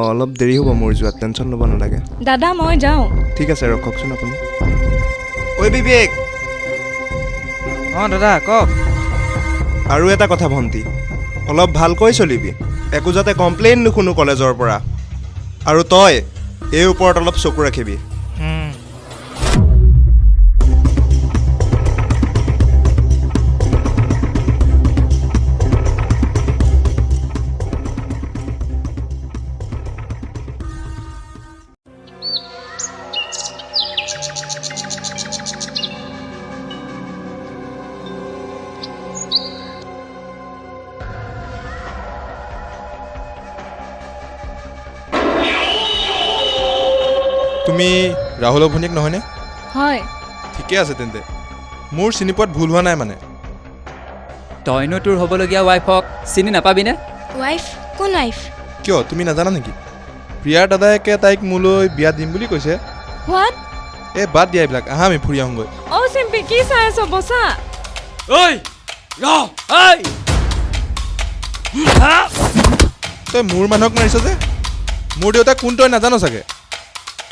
অলপ দেৰি হ'ব মোৰ যোৱাত, টেনশ্যন ল'ব নালাগে। দাদা মই যাওঁ। ঠিক আছে ৰখকচোন আপুনি। ঐ বিবেক। দাদা কওক। আৰু এটা কথা ভণ্টি, অলপ ভালকৈ চলিবি, একো যাতে কমপ্লেইন নুশুনো কলেজৰ পৰা। আৰু তই এই ওপৰত অলপ চকু ৰাখিবি। তুমি ৰাহুলৰ ভনীয়েক নহয়নে? হয়। ঠিকে আছে তেন্তে, মোৰ চিনি পোৱাত ভুল হোৱা নাই মানে। তইনো তোৰ হ'বলগীয়া ৱাইফক চিনি নাপাবিনে? ৱাইফ? কোন ৱাইফ? কিয় তুমি নাজানা নেকি? প্ৰিয়াৰ দাদায়েকে তাইক মোলৈ বিয়া দিম বুলি কৈছে। হোৱাট? বাদ দিয়া এইবিলাক, আহা আমি ফুৰি আহোঁগৈ। চিম্পি কি চাই আছ? বসা। তই মোৰ মানুহক মাৰিছ যে? মোৰ দেউতা কোন তই নাজানো চাগে?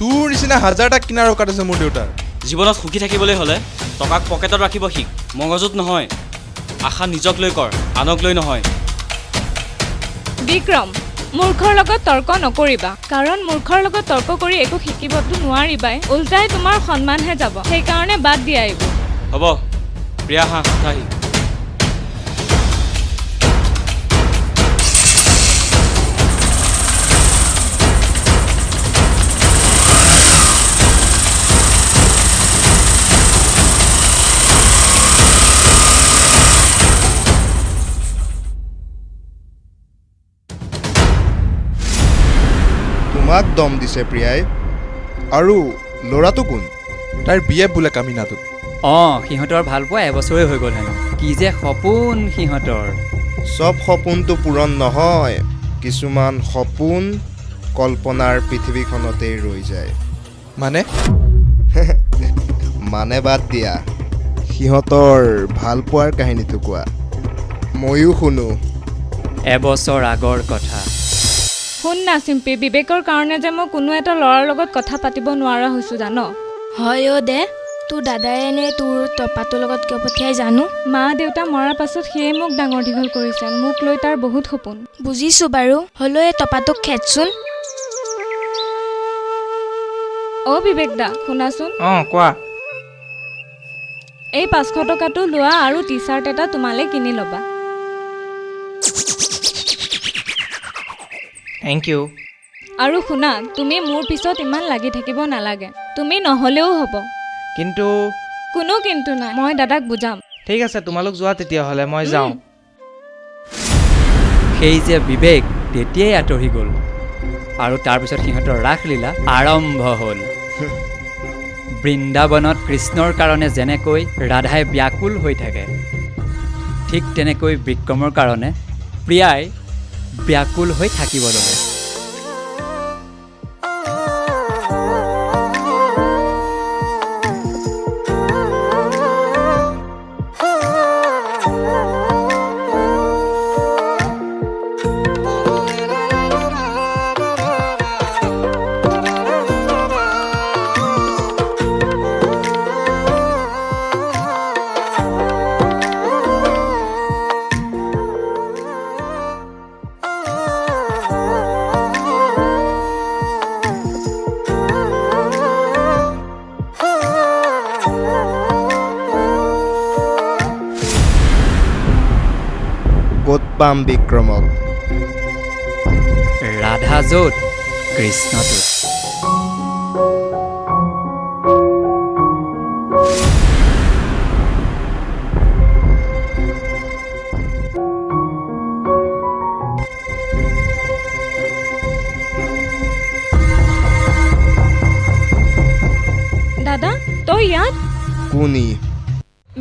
তোৰ নিচিনা হাজাৰটা কিনাৰ অকাত আছে মোৰ দেউতাৰ। জীৱনত সুখী থাকিবলৈ হ'লে টকাক পকেটত ৰাখিব শিক, মগজুত নহয়। আশা নিজক লৈ কৰ, আনক লৈ নহয়। বিক্ৰম, মূৰ্খৰ লগত তৰ্ক নকৰিবা, কাৰণ মূৰ্খৰ লগত তৰ্ক কৰি একো শিকিবতো নোৱাৰিবাই, উল্টাই তোমাৰ সন্মানহে যাব। সেইকাৰণে বাদ দিয়া এইবোৰ। হ'ব প্ৰিয়া, হা আহি। তোমাক দম দিছে প্ৰিয়াই। আৰু ল'ৰাটো কোন? তাইৰ বিয়ে বোলে কামিনাটো। সিহঁতৰ ভাল পোৱা এবছৰে হৈ গ'ল হেনো। কি যে সপোন সিহঁতৰ। চব সপোনটো পূৰণ নহয়, কিছুমান সপোন কল্পনাৰ পৃথিৱীখনতেই ৰৈ যায়। মানে মানে বাদ দিয়া, সিহঁতৰ ভাল পোৱাৰ কাহিনীটো কোৱা, ময়ো শুনো। এবছৰ আগৰ কথা। শুন না চিম্পি, বিবেকৰ কাৰণে যে মই কোনো এটা ল'ৰাৰ লগত কথা পাতিব নোৱাৰা হৈছোঁ জান। হয় দে, তোৰ দাদাই এনে তোৰ টপাটোৰ লগত কিয় পঠিয়াই জানো। মা দেউতা মৰাৰ পাছত সিয়ে মোক ডাঙৰ দীঘল কৰিছে, মোক লৈ তাৰ বহুত সপোন। বুজিছোঁ বাৰু, হ'লেও এই টপাটোক খেদচোন। বিবেক দা শুনাচোন। কোৱা। এই 500 টকাটো লোৱা আৰু টি চাৰ্ট এটা তোমালৈ কিনি ল'বা। Thank you. আৰু শুনা, তুমি মোৰ পিছত ইমান লাগি থাকিব নালাগে, তুমি নহ'লেও হ'ব। কিন্তু কোনো কিন্তু নাই, মই দাদাক বুজাম। ঠিক আছে, তোমালোক যোৱা তেতিয়াহ'লে, মই যাওঁ। সেই যে বিবেক তেতিয়াই আঁতৰি গ'ল, আৰু তাৰপিছত সিহঁতৰ ৰাসলীলা আৰম্ভ হ'ল। বৃন্দাবনত কৃষ্ণৰ কাৰণে যেনেকৈ ৰাধাই ব্যাকুল হৈ থাকে, ঠিক তেনেকৈ বিক্ৰমৰ কাৰণে প্ৰিয়াই ব্যাকুল হৈ থাকিব ল'লে। ক'ত পাম বিক্ৰমক? ৰাধা য'ত, কৃষ্ণ ত'ত। দাদা তই ইয়াত? কোনি?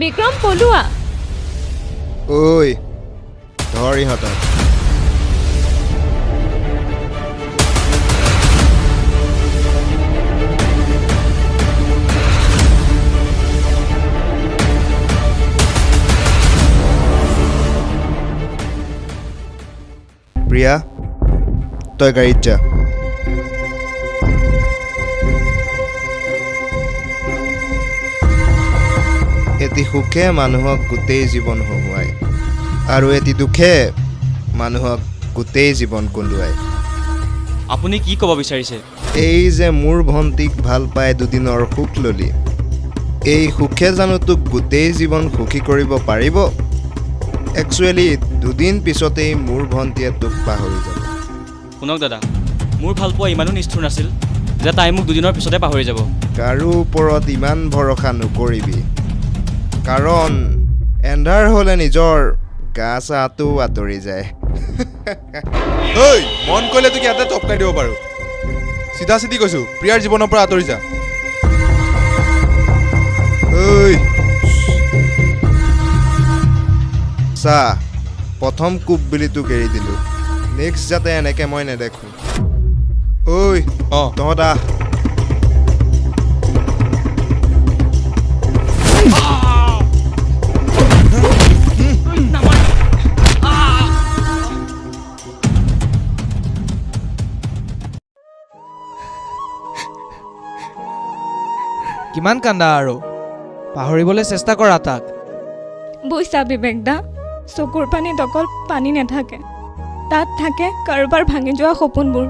বিক্ৰম পলুৱা। ঐ ধৰ ইহঁতক। প্ৰিয়া তই গাড়ীত যা এটি সুখে মানুহক গোটেই জীৱন হহুৱায় আৰু এটি দুখে মানুহক গোটেই জীৱন কন্দুৱায় আপুনি কি ক'ব বিচাৰিছে এই যে মোৰ ভণ্টিক ভাল পাই দুদিনৰ সুখ ললি এই সুখে জানো তোক গোটেই জীৱন সুখী কৰিব পাৰিব একচুৱেলি দুদিন পিছতেই মোৰ ভণ্টিয়ে তোক পাহৰি যাব শুনক দাদা মোৰ ভাল পোৱা ইমানো নিষ্ঠুৰ নাছিল যে তাই মোক দুদিনৰ পিছতে পাহৰি যাব কাৰো ওপৰত ইমান ভৰসা নকৰিবি কাৰণ এন্ধাৰ হ'লে নিজৰ গা চাটো আঁতৰি যায় ঐ মন কৰিলে তোক ইয়াতে টপকাই দিব পাৰোঁ চিধা চিধি কৈছোঁ প্ৰিয়াৰ জীৱনৰ পৰা আঁতৰি যা ঐ চা প্ৰথম কোপ বুলি তোক এৰি দিলোঁ নেক্সট যাতে এনেকৈ মই নেদেখোঁ ঐ অঁ তহঁত আহ কিমান কান্দা আৰু পাহৰিবলৈ চেষ্টা কৰা তাক বুইছা বিবেক দা চকুৰ পানীত অকল পানী নাথাকে তাত থাকে কাৰোবাৰ ভাঙি যোৱা সপোনবোৰ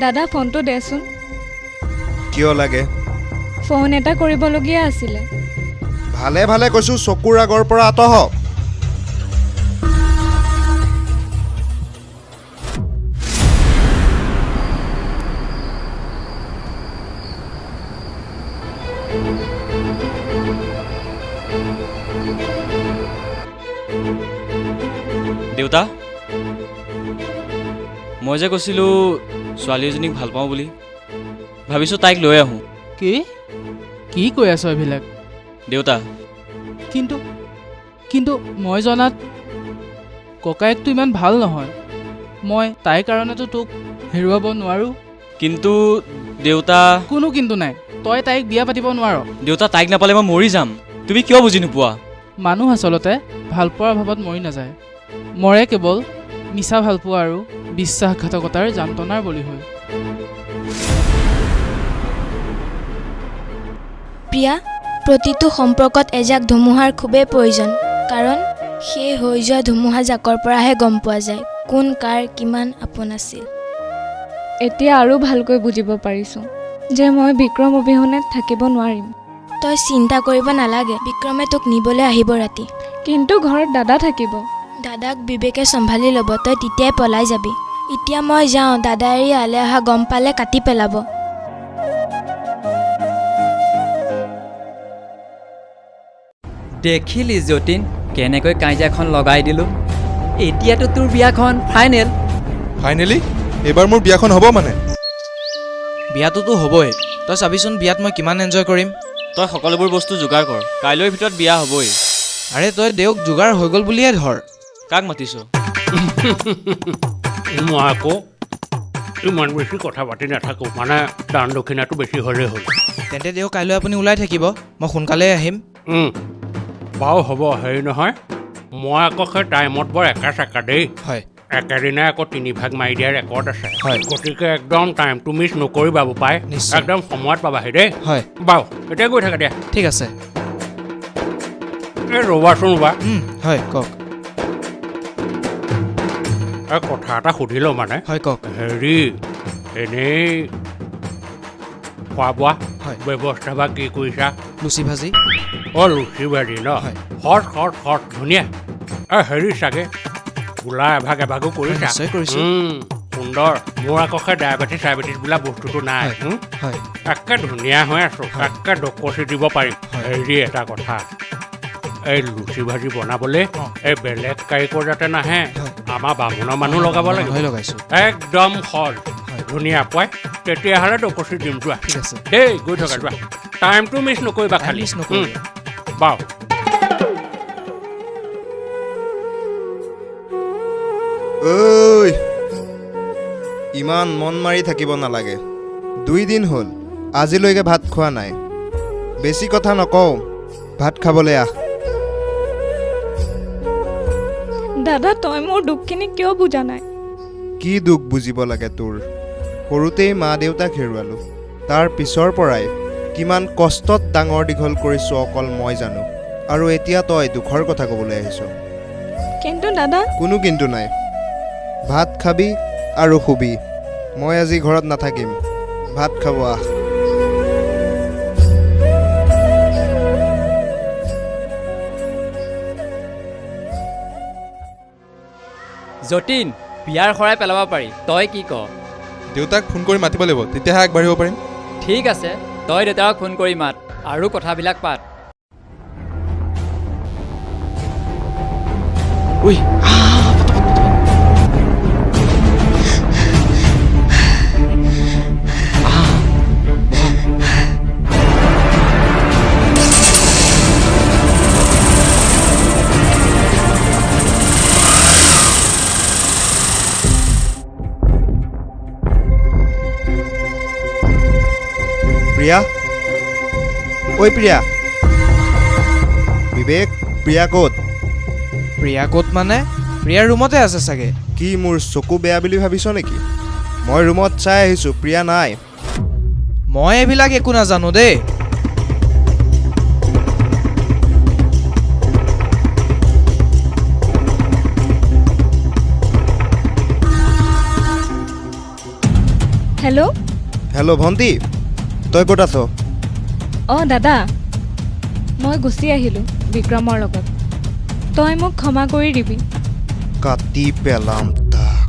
দাদা ফোনটো দেচোন কিয় লাগে ফোন এটা কৰিবলগীয়া আছিলে ভালে ভালে কৈছোঁ চকুৰ আগৰ পৰা আঁতৰ হ দেউতা মই যে কৈছিলোঁ ছোৱালী এজনীক ভাল পাওঁ বুলি ভাবিছোঁ তাইক লৈ আহোঁ কি কি কৈ আছ এইবিলাক দেউতা কিন্তু মই জনাত ককায়েকটো ইমান ভাল নহয় মই তাইৰ কাৰণেতো তোক হেৰুৱাব নোৱাৰোঁ কিন্তু দেউতা কোনো কিন্তু নাই তই তাইক বিয়া পাতিব নোৱাৰ দেউতা তাইক নাপালে মই মৰি যাম তুমি কিয় বুজি নোপোৱা মানুহ আচলতে ভালপোৱাৰ অভাৱত মৰি নাযায় মৰে কেৱল মিছা ভালপোৱা আৰু বিশ্বাসঘাতকতাৰ যান্ত্ৰণাৰ বলি হৈ প্ৰিয়া প্ৰতিটো সম্পৰ্কত এজাক ধুমুহাৰ খুবেই প্ৰয়োজন কাৰণ সেই হৈ যোৱা ধুমুহাজাকৰ পৰাহে গম পোৱা যায় কোন কাৰ কিমান আপোন আছিল এতিয়া আৰু ভালকৈ বুজিব পাৰিছোঁ যে মই বিক্ৰম অবিহনে থাকিব নোৱাৰিম তই চিন্তা কৰিব নালাগে বিক্ৰমে তোক নিবলৈ আহিব ৰাতি কিন্তু ঘৰত দাদা থাকিব দাদাক বিবেকে চম্ভালি ল'ব তই তেতিয়াই পলাই যাবি এতিয়া মই যাওঁ দাদা এৰি আলে অহা গম পালে কাটি পেলাব দেখিলি যতীন কেনেকৈ কাজিয়াখন লগাই দিলোঁ এতিয়াতো তোৰ বিয়াখন ফাইনেল ফাইনেলি এইবাৰ মোৰ বিয়াখন হ'ব মানে বিয়াটোতো হ'বই তই চাবিচোন বিয়াত মই কিমান এনজয় কৰিম তই সকলোবোৰ বস্তু যোগাৰ কৰ কাইলৈৰ ভিতৰত বিয়া হ'বই আৰে তই দেউক যোগাৰ হৈ গ'ল বুলিয়ে ধৰ কাক মাতিছ মই আকৌ ইমান বেছি কথা পাতি নাথাকোঁ মানে দান দক্ষিণাটো বেছি হ'লেই হ'ল তেন্তে দেও কাইলৈ আপুনি ওলাই থাকিব মই সোনকালে আহিম বাৰু হ'ব হেৰি নহয় মই আকৌ সেই টাইমত বৰ একা চেকা দেই হয় একেদিনাই আকৌ 3 ভাগ মাৰি দিয়াৰ ৰেকৰ্ড আছে হয় গতিকে একদম টাইমটো মিছ নকৰিবা বোপাই নিশ্চয়। একদম সময়ত পাবাহি দেই হয় বাৰু এতিয়া গৈ থাকা দিয়া ঠিক আছে এই ৰ'বাচোন ৰ'বা হয় কওক এই কথা এটা সুধি লওঁ মানে হয় কওক হেৰি এনেই খোৱা বোৱা হয়। ব্যৱস্থা বা কি কৰিছা লুচি ভাজি লুচি ভাজি ন হয়। হট ধুনীয়া হেৰি চাগে গোলা এভাগো কৰিছা নিশ্চয় কৰিছোঁ। সুন্দৰ মোৰ আকৌ সেই ডায়েবেটিছ বোলা বস্তুটো নাই হয় একে ধুনীয়া হৈ আছো একে ডকচি দিব পাৰিম হেৰি এটা কথা এই লুচি ভাজি বনাবলৈ এই বেলেগ কাৰিকৰ যাতে নাহে আমাৰ বামুণৰ মানুহ লগাব লাগিব হয় লগাইছোঁ একদম সহজ ধুনীয়া পাই তেতিয়াহ'লে ডকচি দিম যোৱা ঠিক আছে দেই গৈ থকা যোৱা টাইমটো মিছ নকৰিবা খালি মিছ নকৰিব। বাৰু ঐ ইমান মন মাৰি থাকিব নালাগে 2 দিন হ'ল আজিলৈকে ভাত খোৱা নাই বেছি কথা নকওঁ ভাত খাবলৈ আহ দাদা তই মোৰ দুখখিনি কিয় বুজা নাই কি দুখ বুজিব লাগে তোৰ সৰুতেই মা দেউতাক হেৰুৱালোঁ তাৰ পিছৰ পৰাই কিমান কষ্টত ডাঙৰ দীঘল কৰিছোঁ অকল মই জানো আৰু এতিয়া তই দুখৰ কথা ক'বলৈ আহিছ কিন্তু দাদা কোনো কিন্তু নাই ভাত খাবি আৰু শুবি মই আজি ঘৰত নাথাকিম ভাত খাব আহ যতীন বিয়াৰ শৰাই পেলাব পাৰি তই কি ক দেউতাক ফোন কৰি মাতিব লাগিব তেতিয়াহে আগবাঢ়িব পাৰিম ঠিক আছে তই দেউতাক ফোন কৰি মাত আৰু কথাবিলাক পাত উই প্ৰিয়া ঐ প্ৰিয়া বিবেক প্ৰিয়া ক'ত প্ৰিয়া ক'ত মানে প্ৰিয়াৰ ৰুমতে আছে চাগে কি মোৰ চকু বেয়া বুলি ভাবিছ নেকি মই ৰুমত চাই আহিছোঁ প্ৰিয়া নাই মই এইবিলাক একো নাজানো দেই হেল্ল' হেল্ল' ভণ্টি তই ক'ত আছ অঁ দাদা মই গুচি আহিলোঁ বিক্ৰমৰ লগত তই মোক ক্ষমা কৰি দিবি কাটি পেলাম তাক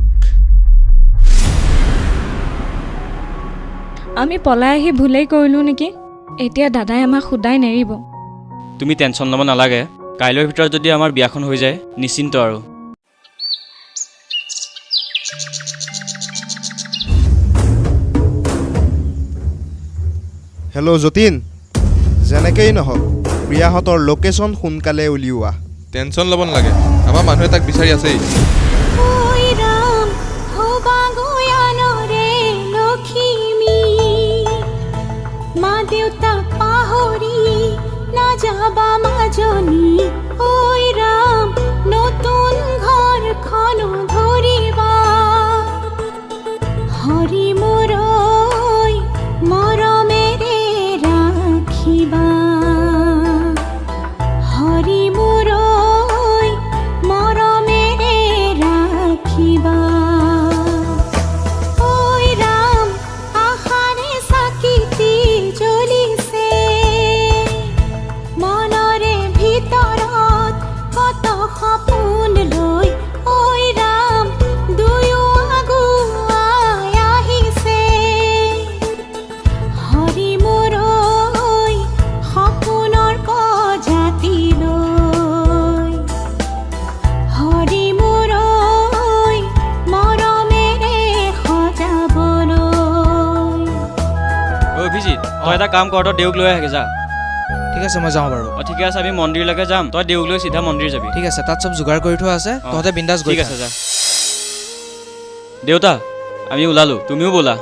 আমি পলাই আহি ভুলেই কৰিলোঁ নেকি এতিয়া দাদাই আমাক সদায় নেৰিব তুমি টেনশ্যন ল'ব নালাগে কাইলৈৰ ভিতৰত যদি আমাৰ বিয়াখন হৈ যায় নিশ্চিন্ত আৰু হেল্ল' যতীন যেনেকেই নহওক প্ৰিয়াহঁতৰ লোকেশ্যন সোনকালে উলিওৱা টেনশ্যন ল'ব নালাগে আমাৰ মানুহে তাক বিচাৰি আছেই মা দেউতা পাহৰি নাযাবা মাজনী ঐ ৰাম নতুন ঘৰখন ধৰিবা হৰি মোৰ মৰমেৰে ৰাখিবা হৰি মোৰ মৰমেৰে ৰাখিবা ঐ ৰাম আশাৰে চাকিতি জ্বলিছে মনৰে ভিতৰত কত সপোন লৈ ঐ ৰাম দুয়ো আগুৱাই আহিছে হৰি মোৰ সপোনৰ প্ৰজাতি লৈ হৰি মোৰ মৰমেৰে সজাবলৈ ঐ অভিজিত তই এটা কাম কৰ তই দেউক লৈ আহে যা ঠিক আছে মই যাওঁ বাৰু ঠিকে আছে আমি মন্দিৰলৈকে যাম তই দেউক লৈ চিধা মন্দিৰ যাবি ঠিক আছে তাত চব যোগাৰ কৰি থোৱা আছে তহঁতে বিন্দাছ গৈ ঠিক আছে যা দেউতা আমি ওলালোঁ তুমিও ব'লা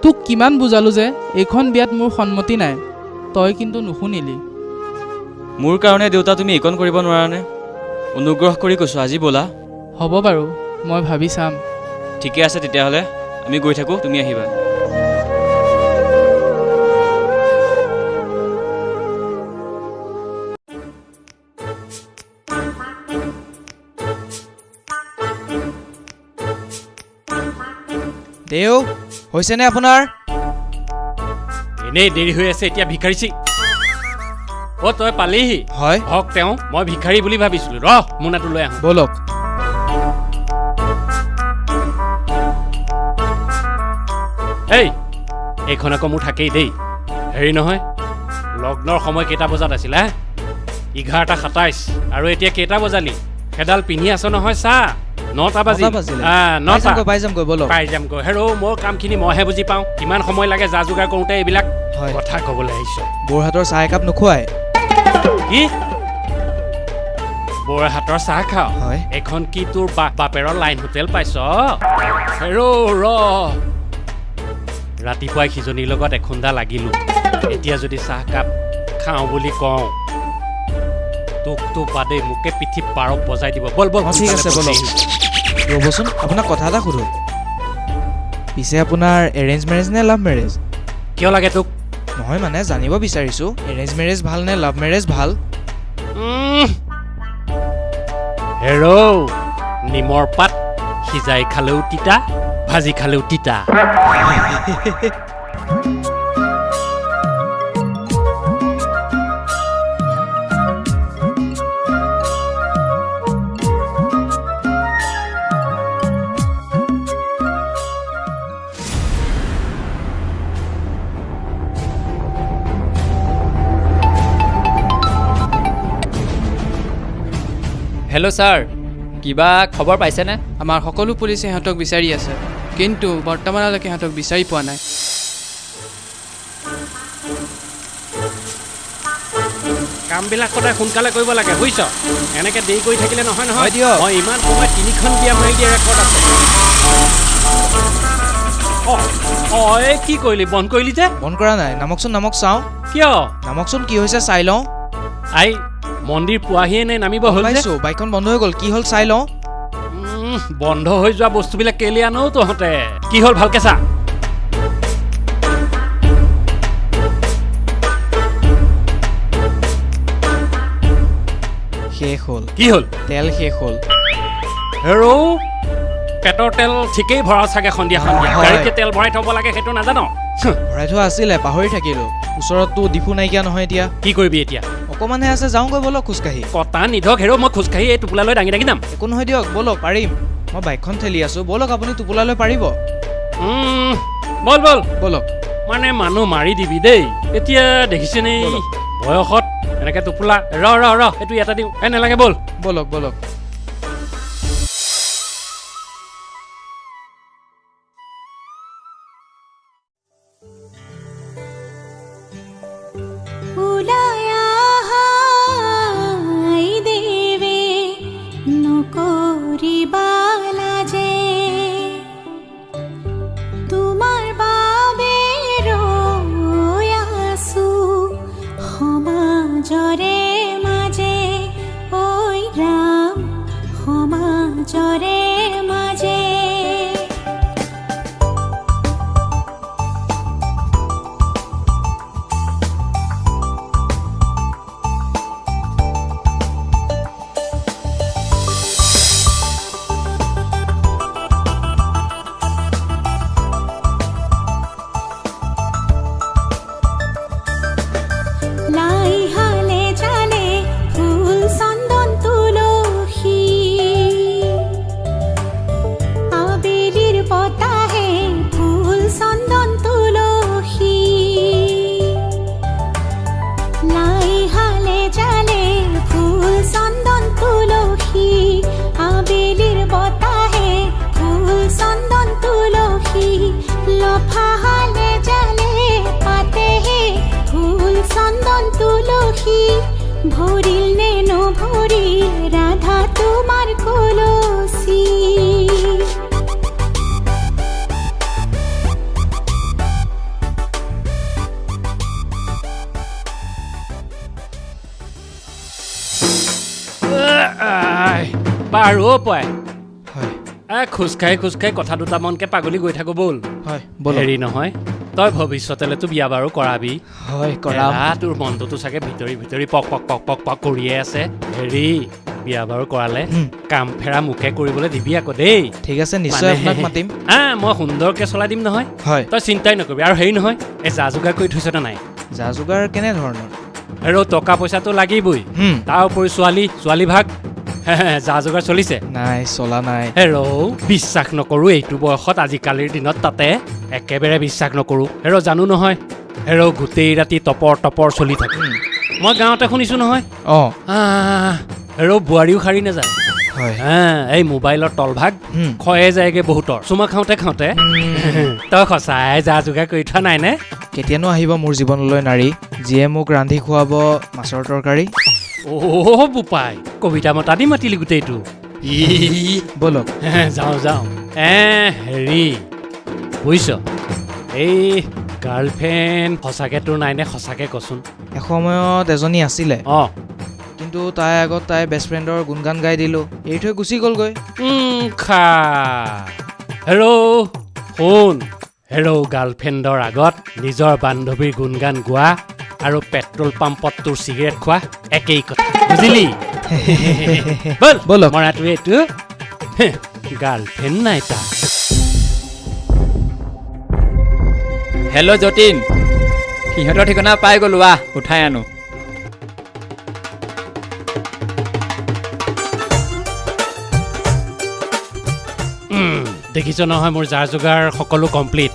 তোক কিমান বুজালো যে এইখন বিয়াত মোৰ সন্মতি নাই, তই কিন্তু নুশুনিলি। মোৰ কাৰণে দেউতা তুমি এইকণ কৰিব নোৱাৰানে? অনুগ্ৰহ কৰি কৈছোঁ আজি ব'লা। হ'ব বাৰু, মই ভাবি চাম। ঠিকে আছে তেতিয়াহ'লে আমি গৈ থাকোঁ, তুমি আহিবা। দেউ হৈছেনে আপোনাৰ? এনেই দেৰি হৈ আছে এতিয়া ভিখাৰীচি। অ' তই পালিহি? হয়। হওক তেওঁ, মই ভিখাৰী বুলি ভাবিছিলোঁ। মোনাটো লৈ আহোঁ। ব'লক। এইখন আকৌ মোৰ থাকেই দেই। হেৰি নহয়, লগ্নৰ সময় কেইটা বজাত আছিলে? 11:27 আৰু এতিয়া কেইটা বজালি? সেইডাল পিন্ধি আছ নহয় চা, 9টা বাজিলে। 9টা পাই যামগৈ, ব'লক। পাই যামগৈ। হেৰৌ মোৰ কামখিনি মইহে বুজি পাওঁ, কিমান সময় লাগে যা যোগাৰ কৰোঁতে। এইবিলাক কথা ক'বলৈ আহিছ। বৰহাটৰ চাহ একাপ নোখোৱাই? কি বৰহাটৰ চাহ খাওঁ? হয়। এখন কি তোৰ বাপেৰৰ লাইন হোটেল পাইছ? হেৰৌ ৰাতিপুৱাই সিজনীৰ লগত এখুন্দা লাগিলো, এতিয়া যদি চাহকাপ খাওঁ বুলি কওঁ, তোকতো বাদেই মোকে পিঠি পাৰক বজাই দিব। বল বল। ঠিক আছে ব'লক। ৰ'বচোন, আপোনাক কথা এটা সোধোঁ। পিছে আপোনাৰ এৰেঞ্জ মেৰেজ নে লাভ মেৰেজ? কিয় লাগে তোক? নহয় মানে জানিব বিচাৰিছোঁ, এৰেঞ্জ মেৰেজ ভাল নে লাভ মেৰেজ ভাল? হেৰৌ নিমৰ পাত সিজাই খালেও তিতা, ভাজি খালেও তিতা। হেল্ল' ছাৰ, কিবা খবৰ পাইছেনে? আমাৰ সকলো পুলিচে সিহঁতক বিচাৰি আছে, কিন্তু বৰ্তমানলৈকে সিহঁতক বিচাৰি পোৱা নাই। কামবিলাক সদায় সোনকালে কৰিব লাগে বুজিছ? এনেকৈ দেৰি কৰি থাকিলে নহয় নহয়। দিয়ক। মই ইমান সময় 3খন বিয়া মাৰি দিয়া ৰেকৰ্ড আছে। এই কি কৰিলি? বন্ধ কৰিলি যে? বন্ধ কৰা নাই। নামকচোন, নামক চাওঁ। কিয়? নামকচোন, কি হৈছে চাই লওঁ। আই মন্দিৰ পোৱাহিয়ে নে নামিব হ'ল যে? পাইছোঁ, বাইকখন বন্ধ হৈ গ'ল। কি হ'ল চাই লওঁ। বন্ধ হৈ যোৱা বস্তুবিলাক কেলে আনো তহঁতে? কি হ'ল ভালকে চা। শেষ হ'ল। কি হ'ল? তেল শেষ হ'ল। হেৰৌ পেটৰ তেল ঠিকেই ভৰা চাগে সন্ধিয়া সন্ধিয়া। হয়। গাড়ীতে তেল ভৰাই থ'ব লাগে সেইটো নাজানো? ভৰাই থোৱা আছিলে, পাহৰি থাকিলোঁ। ওচৰততো ডিপু নাইকিয়া নহয় এতিয়া। কি কৰিবি এতিয়া? অকণমানহে আছে, যাওঁগৈ ব'লক খোজকাঢ়ি। কটা নিধক হেৰৌ, মই খোজকাঢ়ি এই টোপোলালৈ দাঙি দাঙি যাম। একো নহয় দিয়ক, ব'লক, পাৰিম। মই বাইকখন ঠেলি আছোঁ, ব'লক আপুনি টোপোলালৈ পাৰিব। বল বল ব'লক। মানে মানুহ মাৰি দিবি দেই। এতিয়া দেখিছেনে বয়সত এনেকৈ টোপোলা। ৰ এইটো এটা দিওঁ। নালাগে, ব'ল ব'লক ব'লক। উলায়া হাই দেৱে নকৰিবা লাজে, তোমাৰ বাবে ৰৈ আছো সমাজৰে মাজে, ঐ ৰাম সমাজৰে মাজে। লাই হালে জালে ফুল চন্দন তুলসী, আবেলির বতাহে ফুল চন্দন তুলসী। লাই হালে জালে ফুল চন্দন তুলসী, আবেলির বতাহে ফুল চন্দন তুলসী। লফা হালে জালে পাতেহে ফুল চন্দন তুলসী। ভরিল নে নভরিল রাধা তোমার কলসি। বাৰু পাই হয় খোজকাঢ়ি কথা দুটামানকে পাগলি গৈ থাকো ব'ল হয় ব'ল হেৰি নহয় তই ভৱিষ্যতেলেতো বিয়া বাৰু কৰাবি হয় কৰাম তোৰ মনটোতো চাগে ভিতৰি পক পক পক পক পক কৰিয়ে আছে হেৰি বিয়া বাৰু কৰালে কাম ফেৰা মুখে কৰিবলৈ দিবি আকৌ দেই ঠিক আছে নিশ্চয় আপোনাক মাতিম মই সুন্দৰকে চলাই দিম নহয় হয় তই চিন্তাই নকৰিবি আৰু হেৰি নহয় এই যা যোগাৰ কৰি থৈছ নে নাই যা যোগাৰ কেনেধৰণৰ আৰু টকা পইচাটো লাগিবই তাৰ উপৰি ছোৱালী ভাগ যা যোগাৰ চলিছে নাই চলা নাই বিশ্বাস নকৰো এইটো বয়সত আজিকালিৰ দিনত তাতে একেবাৰে বিশ্বাস নকৰো জানো নহয় গোটেই ৰাতি টপৰ চলি থাকে মই গাঁৱতে শুনিছো নহয় বোৱাৰীও সাৰি নাযায় এই মোবাইলৰ তলভাগ খয়ে যায়গে বহুতৰ চুমা খাওঁতে তই সঁচাই যা যোগাৰ কৰি থোৱা নাই নে কেতিয়ানো আহিব মোৰ জীৱনলৈ নাৰী যিয়ে মোক ৰান্ধি খুৱাব মাছৰ তৰকাৰী বোপাই কবিতা মতা দি মাতিলি গোটেইটো বলক যাওঁ হেৰি বুজিছ এই গাৰ্লফ্ৰেণ্ড সঁচাকে তোৰ নাই নে সঁচাকে কচোন এসময়ত এজনী আছিলে কিন্তু তাই আগত তাই বেষ্ট ফ্ৰেণ্ডৰ গুণগান গাই দিলো এৰি থৈ গুচি গ'লগৈ শুন গাৰ্লফ্ৰেণ্ডৰ আগত নিজৰ বান্ধৱীৰ গুণগান গোৱা আৰু পেট্ৰল পাম্পত তোৰ চিগাৰেট খোৱা একেই কথা বুজিলি ব'ল মৰাটো এইটো গাৰ্লফ্ৰেণ্ড নাই তাৰ হেল্ল' যতীন সিহঁতৰ ঠিকনা পাই গ'লো উঠাই আনো দেখিছ নহয় মোৰ যা যোগাৰ সকলো কমপ্লিট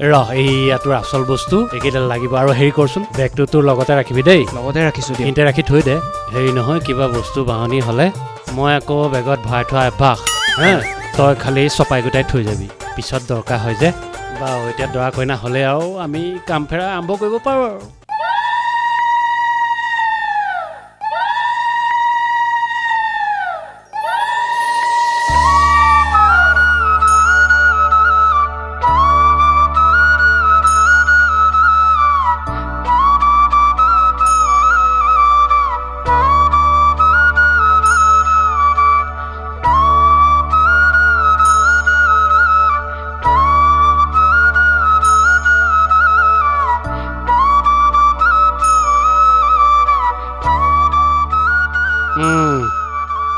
এইয়া তোৰ আচল বস্তু এইকেইডাল লাগিব আৰু হেৰি কৰচোন বেগটো তোৰ লগতে ৰাখিবি দেই লগতে ৰাখিছো এইখিনিতে ৰাখি থৈ দে হেৰি নহয় কিবা বস্তু বাহনি হ'লে মই আকৌ বেগত ভৰাই থোৱা অভ্যাস তই খালি চপাই গোটাই থৈ যাবি পিছত দৰকাৰ হয় যে বাৰু এতিয়া দৰা কইনা হ'লে আৰু আমি কাম ফেৰা আৰম্ভ কৰিব পাৰোঁ আৰু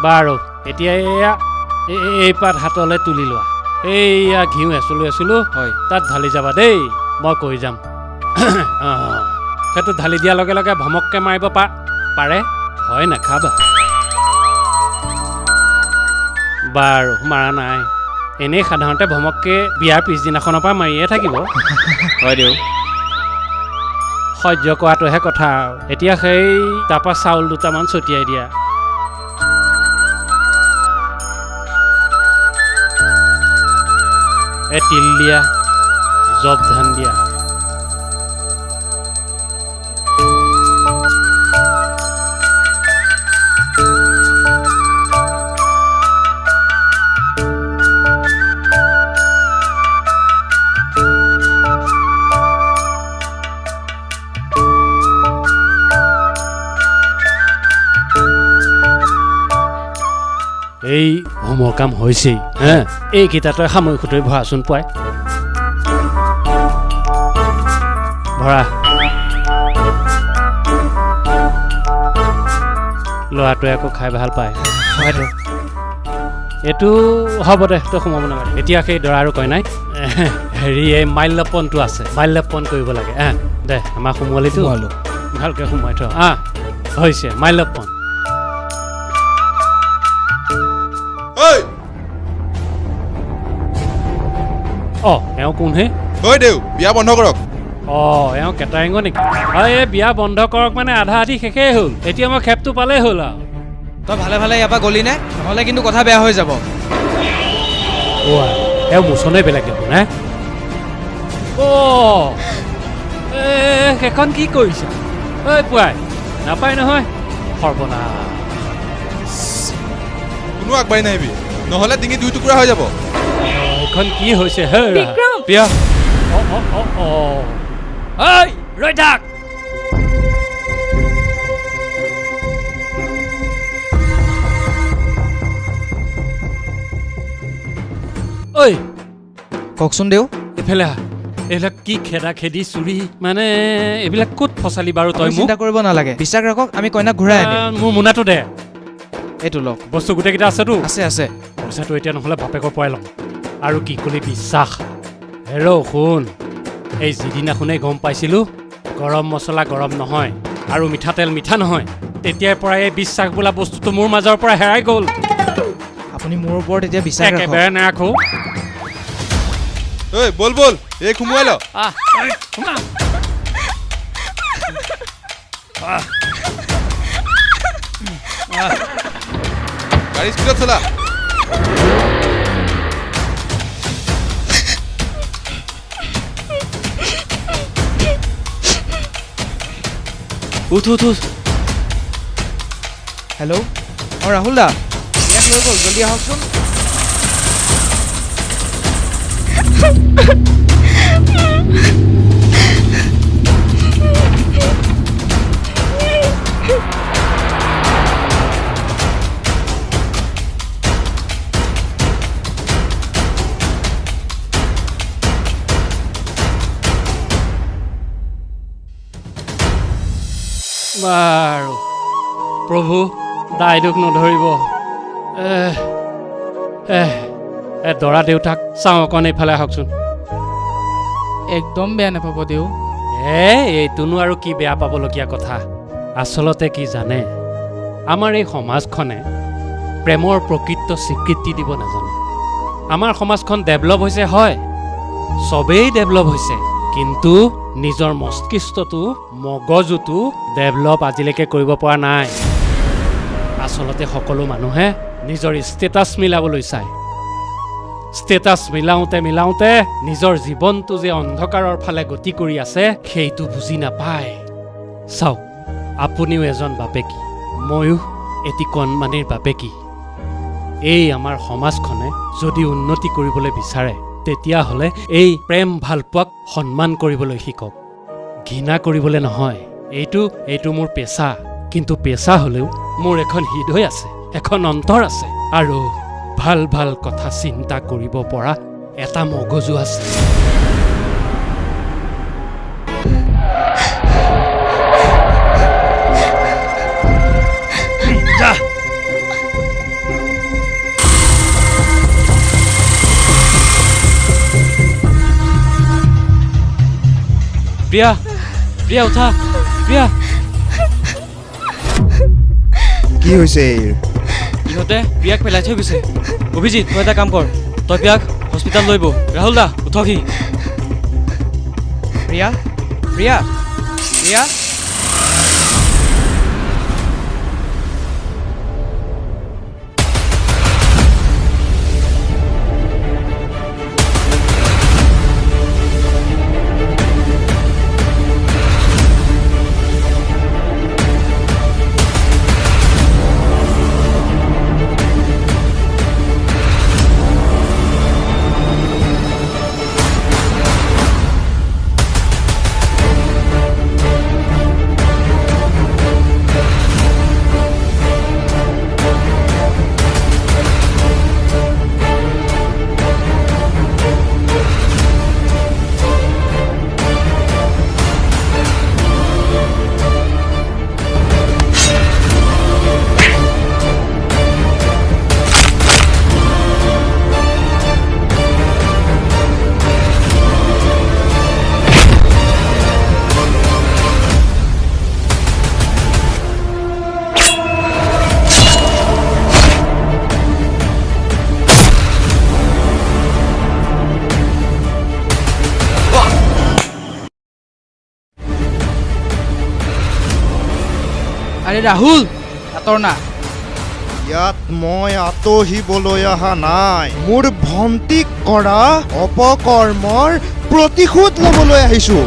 বাৰু এতিয়া এই পাত হাতলৈ তুলি লোৱা এইয়া ঘিউ এচলো হয় তাত ঢালি যাবা দেই মই কৈ যাম সেইটো ঢালি দিয়াৰ লগে লগে ভমককে মাৰিব পাৰে হয় নাখাবা বাৰু মাৰা নাই এনেই সাধাৰণতে ভমককে বিয়াৰ পিছদিনাখনৰ পৰা মাৰিয়ে থাকিব হয় দিওঁ সহ্য কৰাটোহে কথা আৰু এতিয়া সেই তাৰপৰা চাউল দুটামান ছটিয়াই দিয়া তিল দিয়া জব ধান দিয়া এই হোমৰ কাম হৈছেই এইকেইটাতে সামৰি খুতৰি ভৰাচোন পুৱাই ভৰা ল'ৰাটোৱে আকৌ খাই ভাল পায় হয়তো এইটো হ'ব দে তই সোমাব নালাগে এতিয়া সেই দৰা আৰু কইনাই হেৰি এই মাল্যপণটো আছে মাল্যপণ কৰিব লাগে দে আমাৰ সোমোৱালিটো ভালকৈ সোমোৱাই থ হৈছে মাল্যপণ এওঁ কোনহে দেউ বিয়া বন্ধ কৰক এওঁ কেটাৰিঙৰ নেকি এই বিয়া বন্ধ কৰক মানে আধা আধি শেষেই হ'ল এতিয়া মই খেপটো পালেই হ'ল আৰু তই ভালে ভালে ইয়াৰ পৰা গলি নে নহ'লে কিন্তু কথা বেয়া হৈ যাব এওঁ মোচনে বেলেগ দেখোন সেইখন কি কৰিছা ঐ পুৱাই নাপায় নহয় সৰ্বনাশ কোনো আগবাঢ়ি নাহিবি নহ'লে ডিঙি দুই টুকুৰা হৈ যাব এইখন কি হৈছে হে বিক্ৰম! বিয়া ৰৈ থাক ঐ কওকচোন দেউ এইফালে আহ এইবিলাক কি খেদা খেদি চুৰি মানে এইবিলাক ক'ত ফচালি বাৰু তই মোক চিন্তা কৰিব নালাগে বিশ্বাস ৰাখক আমি কইনাক ঘূৰাই আনিম মোৰ মোনাটো দে এইটো লওক বস্তু গোটেইকেইটা আছেতো আছে আছে পইচাটো এতিয়া নহ'লে বাপেকৰ পৰাই ল'ম আৰু কি ক'লি বিশ্বাস হেৰ' শুন এই যিদিনাখনেই গম পাইছিলোঁ গৰম মছলা গৰম নহয় আৰু মিঠাতেল মিঠা নহয় তেতিয়াৰ পৰাই এই বিশ্বাস বোলা বস্তুটো মোৰ মাজৰ পৰা হেৰাই গ'ল আপুনি মোৰ ওপৰত এতিয়া বিশ্বাস ৰাখক একেবাৰে নাৰাখোঁ ঐ বল বল এই সোমোৱাই ল গাড়ী স্পীডত চলা উঠ উঠ উঠ হেল্ল' অঁ ৰাহুল দা ইয়াক লৈ গ'ল জলদি আহকচোন বাৰু প্ৰভু দাই দুখ নধৰিব দৰা দেউতাক চাওঁ অকণ এইফালে আহকচোন একদম বেয়া নাপাব দেউ এইটোনো আৰু কি বেয়া পাবলগীয়া কথা আচলতে কি জানে আমাৰ এই সমাজখনে প্ৰেমৰ প্ৰকৃত স্বীকৃতি দিব নাজানে আমাৰ সমাজখন ডেভেলপ হৈছে হয় চবেই ডেভেলপ হৈছে কিন্তু নিজৰ মস্তিষ্কটো মগজুটো ডেভেলপ আজিলৈকে কৰিব পৰা নাই আচলতে সকলো মানুহে নিজৰ ষ্টেটাছ মিলাবলৈ চায় ষ্টেটাছ মিলাওঁতে মিলাওঁতে নিজৰ জীৱনটো যে অন্ধকাৰৰ ফালে গতি কৰি আছে সেইটো বুজি নাপায় চাওক আপুনিও এজন বাপেকি ময়ো এটি কণমানিৰ বাপেকি এই আমাৰ সমাজখনে যদি উন্নতি কৰিবলৈ বিচাৰে তেতিয়াহ'লে এই প্ৰেম ভালপোৱাক সন্মান কৰিবলৈ শিকক ঘৃণা কৰিবলৈ নহয় এইটো মোৰ পেচা কিন্তু পেচা হ'লেও মোৰ এখন হৃদয় আছে এখন অন্তৰ আছে আৰু ভাল ভাল কথা চিন্তা কৰিব পৰা এটা মগজু আছে প্ৰিয়া প্ৰিয়া উঠা প্ৰিয়া কি হৈছে এইৰ ইহঁতে প্ৰিয়াক পেলাই থৈ গৈছে অভিজিত তই এটা কাম কৰ তই প্ৰিয়াক হস্পিটেল লৈ বহ ৰাহুল দা উঠকহি প্ৰিয়া প্ৰিয়া প্ৰিয়া আৰে ৰাহুল আঁতৰ না ইয়াত মই আঁতহিবলৈ অহা নাই মোৰ ভণ্টিক কৰা অপকৰ্মৰ প্ৰতিশোধ ল'বলৈ আহিছোঁ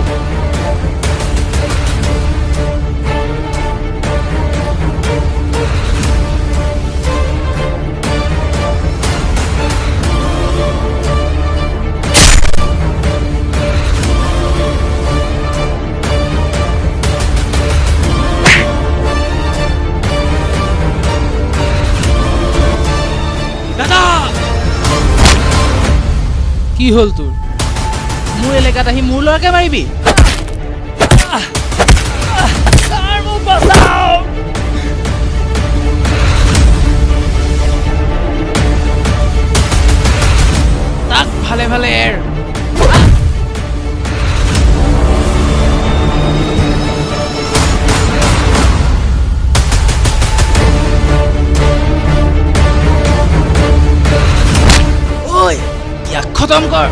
কি হ'ল তোৰ মোৰ এলেকাত আহি মোৰ ল'ৰাকে মাৰিবি তাক ভালে ভালে এৰ ঐ ইয়াক খতম কৰ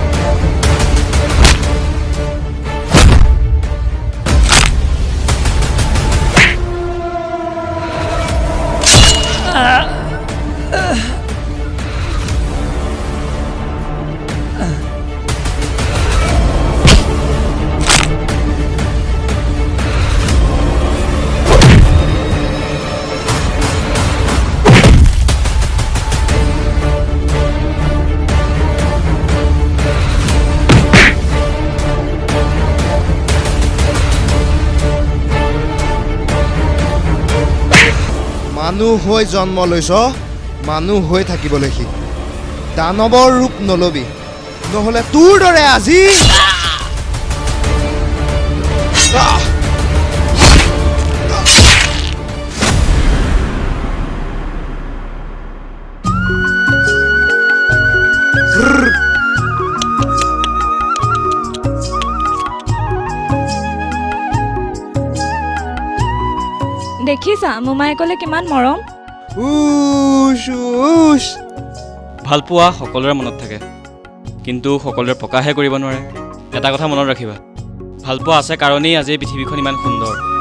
মানুহ হৈ জন্ম লৈছ মানুহ হৈ থাকিবলৈ শিক দানৱৰ ৰূপ নলবি নহ'লে তোৰ দৰে আজি দেখিছা মোমায়েকলে কিমান মৰম ভালপোৱা সকলোৰে মনত থাকে কিন্তু সকলোৰে প্ৰকাশহে কৰিব নোৱাৰে এটা কথা মনত ৰাখিবা ভালপোৱা আছে কাৰণেই আজি পৃথিৱীখন ইমান সুন্দৰ